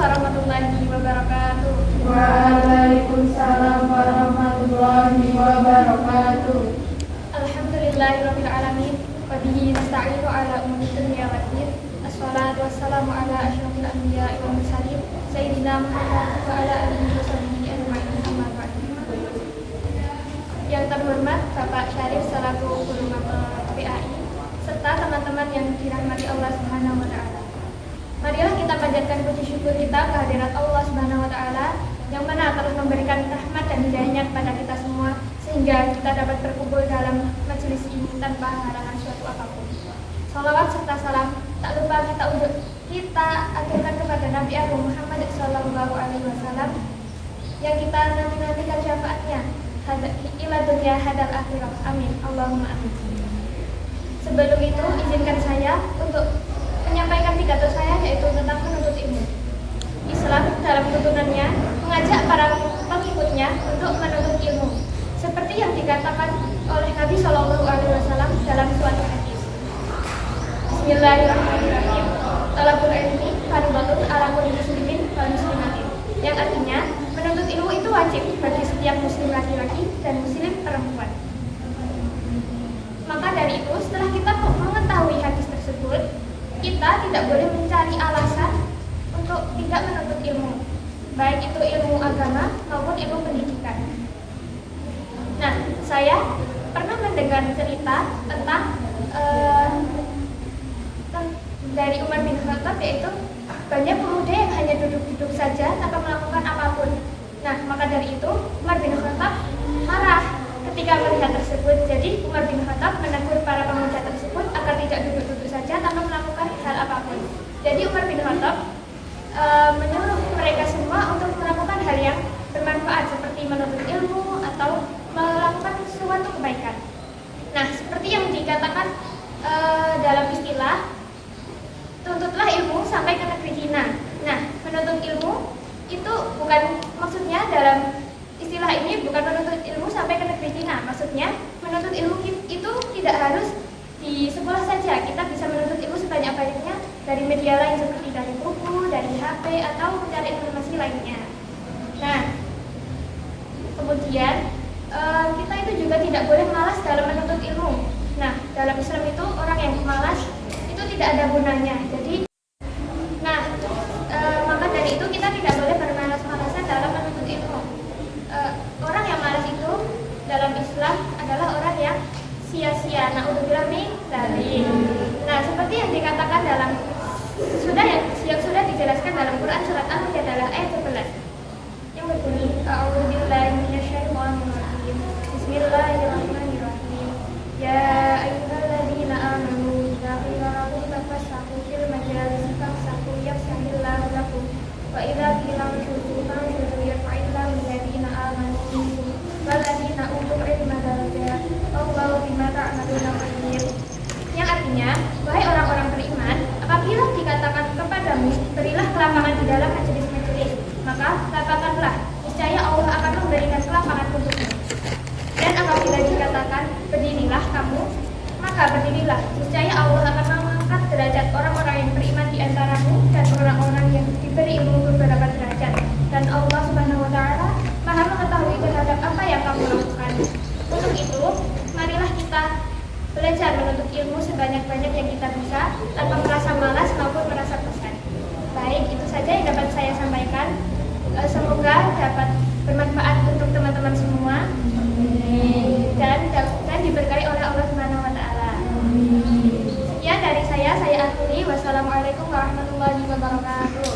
warahmatullahi wabarakatuh. Waalaikumsalam warahmatullahi wabarakatuh. Alhamdulillahirabbil alamin wa bihi nasta'inu ala umuri dunya waddin. Assalatu wassalamu ala asyrofil anbiya'i wal mursalin sayyidina Muhammad wa ala alihi washabihi ajma'in. Amma ba'd. Yang terhormat Bapak Syarif selaku Guru Mata PAI serta teman-teman yang dirahmati Allah Subhanahu wa taala. Marilah kita panjatkan puji syukur kita kehadirat Allah Subhanahu wa taala yang mana terus memberikan rahmat dan hidayahnya kepada kita semua sehingga kita dapat berkumpul dalam majelis ini tanpa halangan suatu apapun. Salawat serta salam tak lupa kita aturkan kepada Nabi Agung Muhammad sallallahu alaihi wasallam yang kita nanti-nantikan syafaatnya ila dunya hadal akhirah. Amin. Allahumma amin. Sebelum itu izinkan saya untuk menyampaikan pidato saya yaitu tentang menuntut ilmu. Islam dalam tuntunannya mengajak para pengikutnya untuk menuntut ilmu, seperti yang dikatakan oleh Nabi Shallallahu Alaihi Wasallam dalam suatu hadis. Bismillahirrahmanirrahim. Talabul ilmi fardhatun ala kulli muslimin wal muslimatin. Yang artinya menuntut ilmu itu wajib bagi setiap muslim laki-laki dan muslim perempuan. Maka dari itu setelah kita mengetahui hadis tersebut, kita tidak boleh mencari alasan untuk tidak menuntut ilmu, baik itu ilmu agama maupun ilmu pendidikan. Nah, saya pernah mendengar cerita tentang dari Umar bin Khattab, yaitu banyak pemuda yang hanya duduk-duduk saja tanpa melakukan apapun. Nah, maka dari itu Umar bin Khattab marah ketika melihat tersebut. Jadi Umar bin Khattab menegur para pemuda tersebut agar tidak duduk-duduk saja tanpa melakukan hal apapun. Jadi Umar bin Khattab menyuruh mereka semua untuk melakukan hal yang bermanfaat seperti menuntut ilmu atau melakukan suatu kebaikan. Nah, seperti yang dikatakan dalam istilah, tuntutlah ilmu sampai ke negeri Cina. Nah, menuntut ilmu itu bukan maksudnya dalam istilah ini bukan menuntut ilmu sampai ke negeri Cina. Maksudnya menuntut ilmu itu tidak harus di sekolah saja. Kita bisa menuntut ilmu sebanyak-banyaknya dari media lain seperti dari buku, dari HP, atau mencari informasi lainnya. Nah, kemudian kita itu juga tidak boleh malas dalam menuntut ilmu. Nah, dalam Islam itu orang yang malas itu tidak ada gunanya. Jadi, maka dari itu kita tidak boleh bermalas-malasan dalam menuntut ilmu. Orang yang malas itu dalam Islam adalah orang yang sia-sia. Na'udzubillah min dzalik. Nah, seperti yang dikatakan dalam yang sudah dijelaskan dalam Quran surat Al-Mujadalah ayat 11 yang berbunyi A'udzubillahi minasyaitonirrajim. Bismillahirrahmanirrahim. Ya ayyuhalladzina amanu idza qila lakum tafassahu fil majalisi famsahu yafsahillahu lakum wa idza qila unshuzu fanshuzu yarfa'illahu alladzina amanu minkum walladzina utul ilma darajat wallahu bima ta'maluna khabir. Yang artinya, wahai orang-orang beriman, apabila dikatakan kepadamu, berilah kelapangan di dalam majelis-majelis, maka katakanlah, niscaya Allah akan memberikan kelapangan untukmu. Dan apabila dikatakan, berdirilah kamu, maka berdirilah, niscaya Allah akan mengangkat derajat orang-orang yang beriman di antaramu dan orang-orang yang diberi ilmu beberapa derajat. Dan Allah Subhanahu wa taala Maha mengetahui terhadap apa yang kamu lakukan. Untuk itu, marilah kita belajar menuntut ilmu sebanyak-banyak yang kita bisa tanpa merasa malas maupun merasa bosan. Baik, itu saja yang dapat saya sampaikan. Semoga dapat bermanfaat untuk teman-teman semua dan diberkahi oleh Allah Subhanahu wa taala. Sekian dari saya akhiri. Wassalamualaikum warahmatullahi wabarakatuh.